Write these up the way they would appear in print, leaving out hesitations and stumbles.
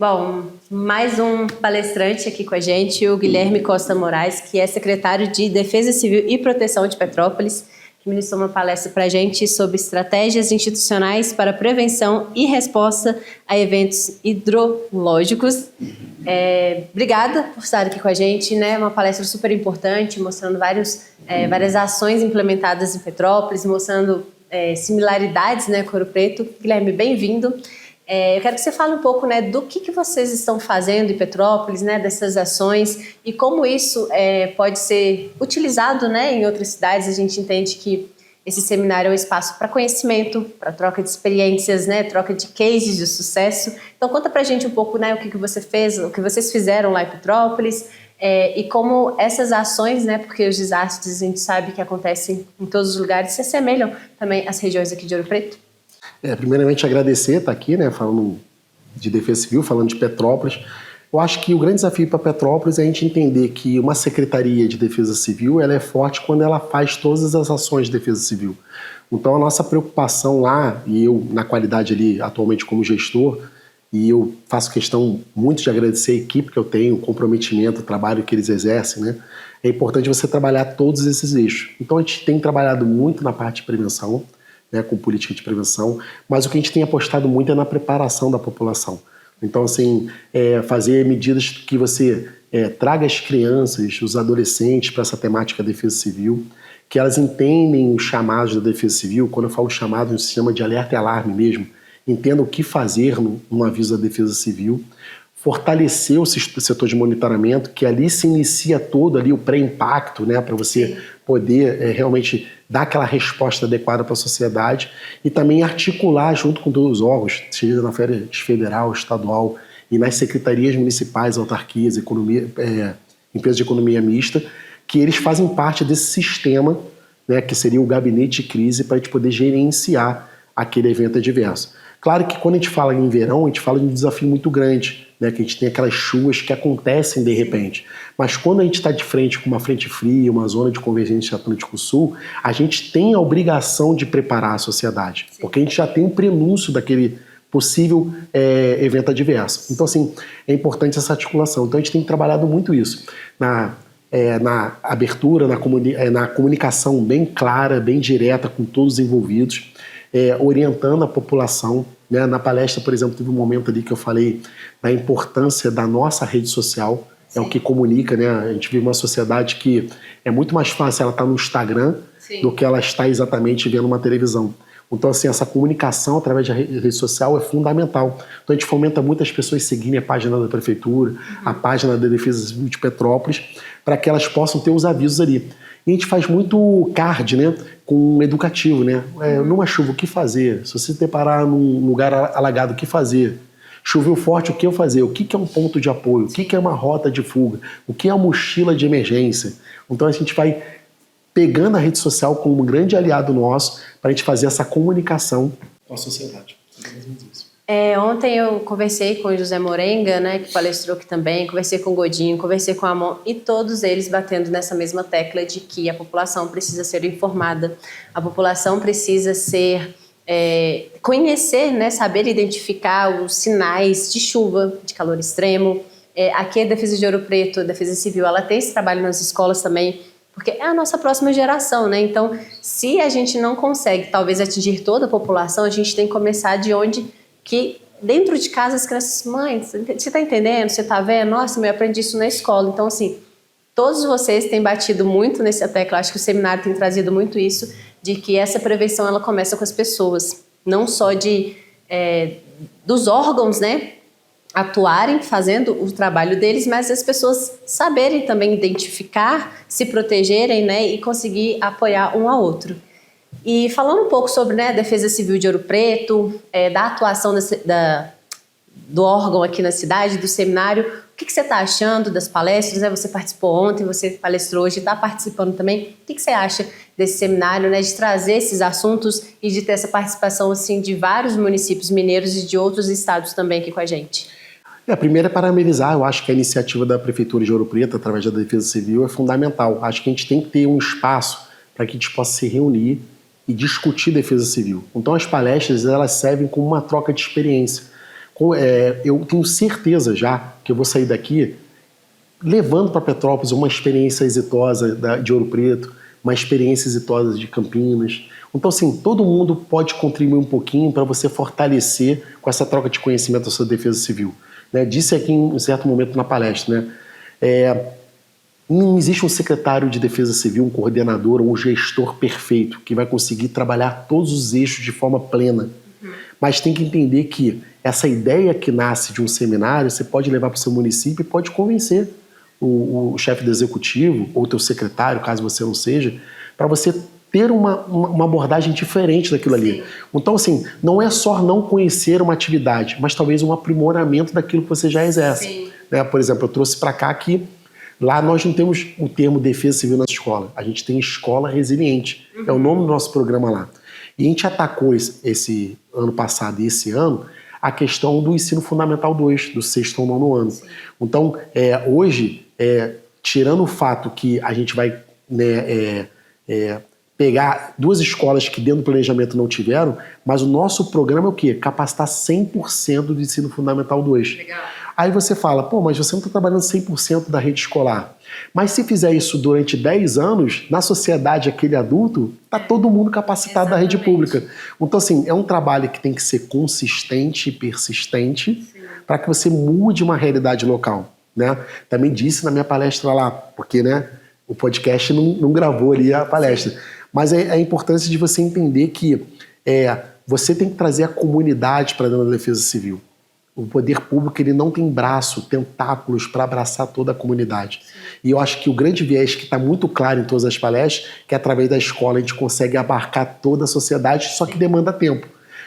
Bom, mais um palestrante aqui com a gente, o Guilherme Costa Moraes, que é secretário de Defesa Civil e Proteção de Petrópolis, que ministrou uma palestra para a gente sobre estratégias institucionais para prevenção e resposta a eventos hidrológicos. Obrigada por estar aqui com a gente, né? Uma palestra super importante, mostrando várias ações implementadas em Petrópolis, mostrando similaridades, né, com Ouro Preto. Guilherme, bem-vindo. Eu quero que você fale um pouco, né, do que vocês estão fazendo em Petrópolis, né, dessas ações e como isso pode ser utilizado, né, em outras cidades. A gente entende que esse seminário é um espaço para conhecimento, para troca de experiências, né, troca de cases de sucesso. Então conta pra gente um pouco, né, o que você fez, o que vocês fizeram lá em Petrópolis e como essas ações, né, porque os desastres a gente sabe que acontecem em todos os lugares, se assemelham também às regiões aqui de Ouro Preto. Primeiramente agradecer estar aqui, né, falando de Defesa Civil, falando de Petrópolis. Eu acho que o grande desafio para Petrópolis é a gente entender que uma Secretaria de Defesa Civil ela é forte quando ela faz todas as ações de Defesa Civil. Então a nossa preocupação lá, e eu na qualidade ali atualmente como gestor, e eu faço questão muito de agradecer a equipe que eu tenho, o comprometimento, o trabalho que eles exercem, né? É importante você trabalhar todos esses eixos. Então a gente tem trabalhado muito na parte de prevenção, né, com política de prevenção, mas o que a gente tem apostado muito é na preparação da população. Então, assim, fazer medidas que você traga as crianças, os adolescentes para essa temática da defesa civil, que elas entendem os chamados da defesa civil. Quando eu falo chamado, a gente chama de alerta e alarme mesmo, entendam o que fazer num aviso da defesa civil, fortalecer o setor de monitoramento, que ali se inicia todo ali o pré-impacto, né, para você poder realmente dar aquela resposta adequada para a sociedade e também articular junto com todos os órgãos, seja na federal, estadual e nas secretarias municipais, autarquias, empresas de economia mista, que eles fazem parte desse sistema, né, que seria o gabinete de crise para a gente poder gerenciar aquele evento adverso. Claro que quando a gente fala em verão, a gente fala de um desafio muito grande, né, que a gente tem aquelas chuvas que acontecem de repente. Mas quando a gente está de frente com uma frente fria, uma zona de convergência Atlântico-Sul, a gente tem a obrigação de preparar a sociedade, porque a gente já tem um prenúncio daquele possível evento adverso. Então, assim, é importante essa articulação. Então, a gente tem trabalhado muito isso, na abertura, na comunicação bem clara, bem direta com todos os envolvidos, orientando a população, né? Na palestra, por exemplo, teve um momento ali que eu falei da importância da nossa rede social, o que comunica, né? A gente vive uma sociedade que é muito mais fácil ela estar no Instagram do que ela estar exatamente vendo uma televisão. Então, assim, essa comunicação através da rede social é fundamental. Então, a gente fomenta muito as pessoas seguirem a página da Prefeitura, a página da Defesa Civil de Petrópolis, para que elas possam ter os avisos ali. E a gente faz muito card, né, com educativo, né? Numa chuva, o que fazer? Se você se deparar num lugar alagado, o que fazer? Choveu forte, o que eu fazer? O que é um ponto de apoio? O que é uma rota de fuga? O que é uma mochila de emergência? Então a gente vai pegando a rede social como um grande aliado nosso para a gente fazer essa comunicação com a sociedade. Ontem eu conversei com o José Morenga, né, que palestrou aqui também, conversei com o Godinho, conversei com a Amon, e todos eles batendo nessa mesma tecla de que a população precisa ser informada, a população precisa conhecer, né, saber identificar os sinais de chuva, de calor extremo. Aqui a Defesa de Ouro Preto, a Defesa Civil, ela tem esse trabalho nas escolas também, porque é a nossa próxima geração, né? Então, se a gente não consegue, talvez, atingir toda a população, a gente tem que começar de onde que dentro de casa as crianças, mãe, você está entendendo? Você está vendo? Nossa, eu aprendi isso na escola. Então, assim, todos vocês têm batido muito nessa tecla, acho que o seminário tem trazido muito isso, de que essa prevenção ela começa com as pessoas, não só dos órgãos, né, atuarem, fazendo o trabalho deles, mas as pessoas saberem também identificar, se protegerem, né, e conseguir apoiar um ao outro. E falando um pouco sobre, né, a Defesa Civil de Ouro Preto, da atuação do órgão aqui na cidade, do seminário, o que você está achando das palestras? Né? Você participou ontem, você palestrou hoje, está participando também. O que você acha desse seminário, né, de trazer esses assuntos e de ter essa participação assim, de vários municípios mineiros e de outros estados também aqui com a gente? A primeira é parabenizar. Eu acho que a iniciativa da Prefeitura de Ouro Preto, através da Defesa Civil, é fundamental. Acho que a gente tem que ter um espaço para que a gente possa se reunir e discutir defesa civil. Então as palestras elas servem como uma troca de experiência. eu tenho certeza já que eu vou sair daqui levando para Petrópolis uma experiência exitosa de Ouro Preto, uma experiência exitosa de Campinas. Então, assim, todo mundo pode contribuir um pouquinho para você fortalecer com essa troca de conhecimento da sua defesa civil. Né? Disse aqui em um certo momento na palestra, né? Não existe um secretário de defesa civil, um coordenador ou um gestor perfeito que vai conseguir trabalhar todos os eixos de forma plena. Mas tem que entender que essa ideia que nasce de um seminário, você pode levar para o seu município e pode convencer o chefe do executivo ou o teu secretário, caso você não seja, para você ter uma abordagem diferente daquilo ali. Então, assim, não é só não conhecer uma atividade, mas talvez um aprimoramento daquilo que você já exerce. Né? Por exemplo, eu trouxe para cá que lá nós não temos o termo defesa civil na escola, a gente tem escola resiliente, é o nome do nosso programa lá. E a gente atacou esse ano passado e esse ano a questão do ensino fundamental 2, do 6º ao 9º ano. Então, hoje, tirando o fato que a gente vai pegar 2 escolas que dentro do planejamento não tiveram, mas o nosso programa é o quê? Capacitar 100% do ensino fundamental 2. Legal. Aí você fala, pô, mas você não está trabalhando 100% da rede escolar. Mas se fizer isso durante 10 anos, na sociedade, aquele adulto, está todo mundo capacitado da rede pública. Então, assim, é um trabalho que tem que ser consistente e persistente para que você mude uma realidade local. Né? Também disse na minha palestra lá, porque né, o podcast não gravou ali a palestra. Mas é a importância de você entender que você tem que trazer a comunidade para dentro da defesa civil. O poder público ele não tem braço, tentáculos para abraçar toda a comunidade. E eu acho que o grande viés que está muito claro em todas as palestras, que através da escola a gente consegue abarcar toda a sociedade, só que demanda tempo.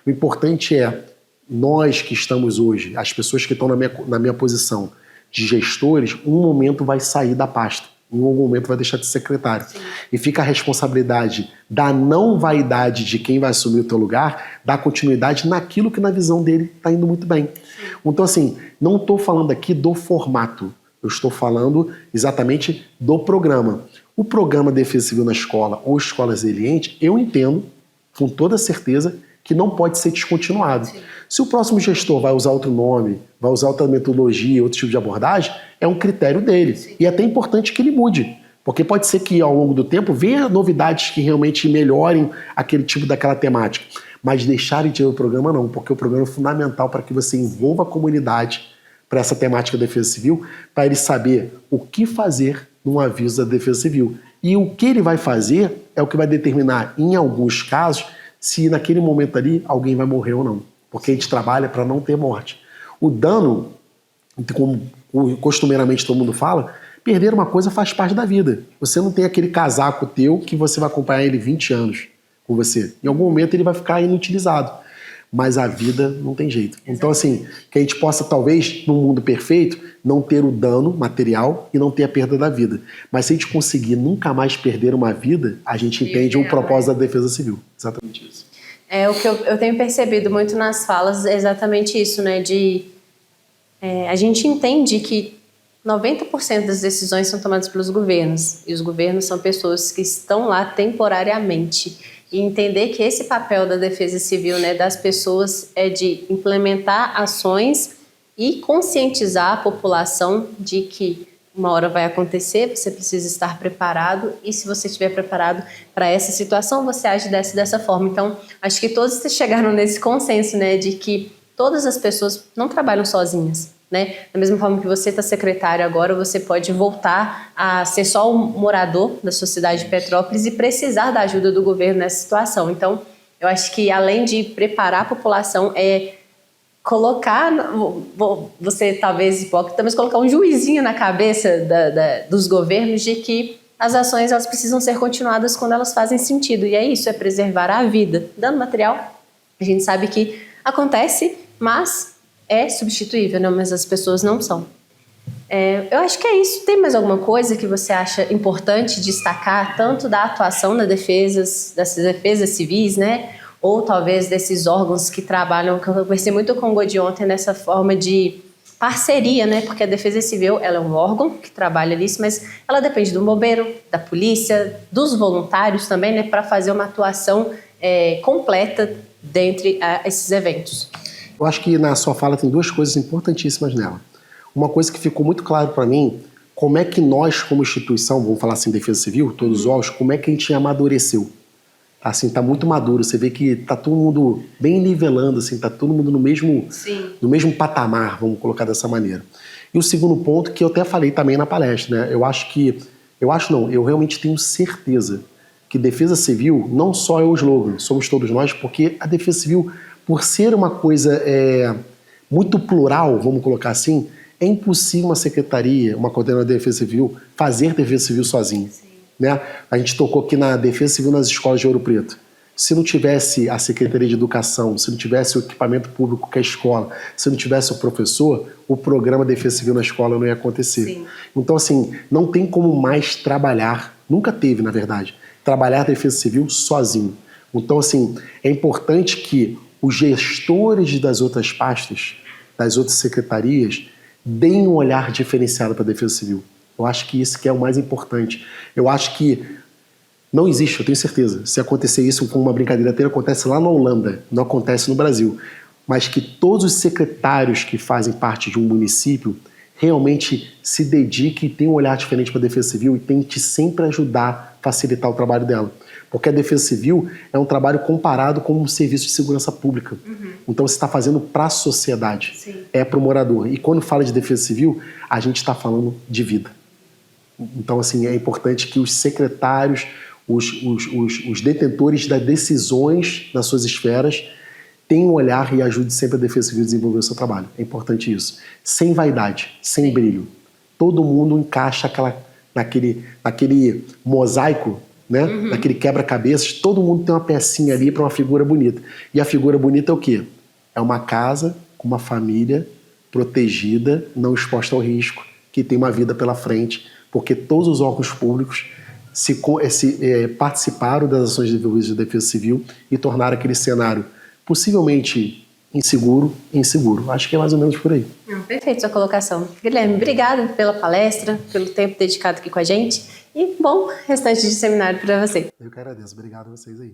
O importante é, nós que estamos hoje, as pessoas que estão na minha posição de gestores, um momento vai sair da pasta. Em algum momento vai deixar de ser secretário. Sim. E fica a responsabilidade da não vaidade de quem vai assumir o teu lugar, dar continuidade naquilo que na visão dele está indo muito bem. Sim. Então, assim, não estou falando aqui do formato, eu estou falando exatamente do programa. O programa Defesa Civil na Escola ou Escola Resiliente, eu entendo, com toda certeza, que não pode ser descontinuado. Sim. Se o próximo gestor vai usar outro nome, vai usar outra metodologia, outro tipo de abordagem, é um critério dele. Sim. E é até importante que ele mude, porque pode ser que ao longo do tempo venha novidades que realmente melhorem aquele tipo daquela temática. Mas deixarem de ter o programa não, porque o programa é fundamental para que você envolva a comunidade para essa temática da defesa civil, para ele saber o que fazer num aviso da defesa civil. E o que ele vai fazer é o que vai determinar, em alguns casos, se naquele momento ali alguém vai morrer ou não. Porque a gente trabalha para não ter morte. O dano, como costumeiramente todo mundo fala, perder uma coisa faz parte da vida. Você não tem aquele casaco teu que você vai acompanhar ele 20 anos com você. Em algum momento ele vai ficar inutilizado. Mas a vida não tem jeito. Então, assim, que a gente possa, talvez, num mundo perfeito, não ter o dano material e não ter a perda da vida. Mas se a gente conseguir nunca mais perder uma vida, a gente entende um propósito da defesa civil. Exatamente isso. O que eu tenho percebido muito nas falas é exatamente isso, né? A gente entende que 90% das decisões são tomadas pelos governos. E os governos são pessoas que estão lá temporariamente. E entender que esse papel da defesa civil, né, das pessoas é de implementar ações e conscientizar a população de que uma hora vai acontecer, você precisa estar preparado e se você estiver preparado para essa situação, você age dessa forma. Então, acho que todos chegaram nesse consenso, né, de que todas as pessoas não trabalham sozinhas. Né? Da mesma forma que você está secretário agora, você pode voltar a ser só um morador da sua cidade de Petrópolis e precisar da ajuda do governo nessa situação. Então, eu acho que além de preparar a população, colocar, você talvez hipócrita, mas colocar um juizinho na cabeça dos governos de que as ações elas precisam ser continuadas quando elas fazem sentido. E é isso, é preservar a vida. Dano material, a gente sabe que acontece, mas é substituível, né? Mas as pessoas não são. Eu acho que é isso. Tem mais alguma coisa que você acha importante destacar, tanto da atuação das defesas civis, né? Ou talvez desses órgãos que trabalham, que eu conversei muito com o Godi ontem, nessa forma de parceria, né? Porque a defesa civil ela é um órgão que trabalha nisso, mas ela depende do bombeiro, da polícia, dos voluntários também, né? Para fazer uma atuação completa dentre esses eventos. Eu acho que na sua fala tem duas coisas importantíssimas nela. Uma coisa que ficou muito claro para mim, como é que nós, como instituição, vamos falar assim, Defesa Civil, todos os órgãos, como é que a gente amadureceu. Assim, tá muito maduro, você vê que tá todo mundo bem nivelando, assim, tá todo mundo no mesmo patamar, vamos colocar dessa maneira. E o segundo ponto, que eu até falei também na palestra, né? Eu realmente tenho certeza que Defesa Civil não só é o slogan, somos todos nós, porque a Defesa Civil, por ser uma coisa muito plural, vamos colocar assim, é impossível uma secretaria, uma coordenadora de Defesa Civil, fazer Defesa Civil sozinha. Né? A gente tocou aqui na Defesa Civil nas escolas de Ouro Preto. Se não tivesse a Secretaria de Educação, se não tivesse o equipamento público que é a escola, se não tivesse o professor, o programa Defesa Civil na escola não ia acontecer. Sim. Então, assim, não tem como mais trabalhar, nunca teve, na verdade, trabalhar a Defesa Civil sozinho. Então, assim, é importante que os gestores das outras pastas, das outras secretarias, deem um olhar diferenciado para a Defesa Civil. Eu acho que isso que é o mais importante. Eu acho que não existe, eu tenho certeza. Se acontecer isso com uma brincadeira inteira, acontece lá na Holanda, não acontece no Brasil. Mas que todos os secretários que fazem parte de um município realmente se dediquem e tenham um olhar diferente para a Defesa Civil e tente sempre ajudar, facilitar o trabalho dela. Porque a Defesa Civil é um trabalho comparado com um serviço de segurança pública. Então você está fazendo para a sociedade, é para o morador. E quando fala de Defesa Civil, a gente está falando de vida. Então, assim, é importante que os secretários, os detentores das decisões nas suas esferas tenham um olhar e ajudem sempre a Defesa Civil a desenvolver o seu trabalho. É importante isso. Sem vaidade, sem brilho. Todo mundo encaixa naquele mosaico, né? Naquele quebra-cabeças, todo mundo tem uma pecinha ali para uma figura bonita. E a figura bonita é o quê? É uma casa com uma família protegida, não exposta ao risco, que tem uma vida pela frente, porque todos os órgãos públicos participaram das ações desenvolvidas de Defesa Civil e tornaram aquele cenário possivelmente inseguro. Acho que é mais ou menos por aí. Perfeito sua colocação. Guilherme, obrigada pela palestra, pelo tempo dedicado aqui com a gente e bom restante de seminário para você. Eu que agradeço. Obrigado a vocês aí.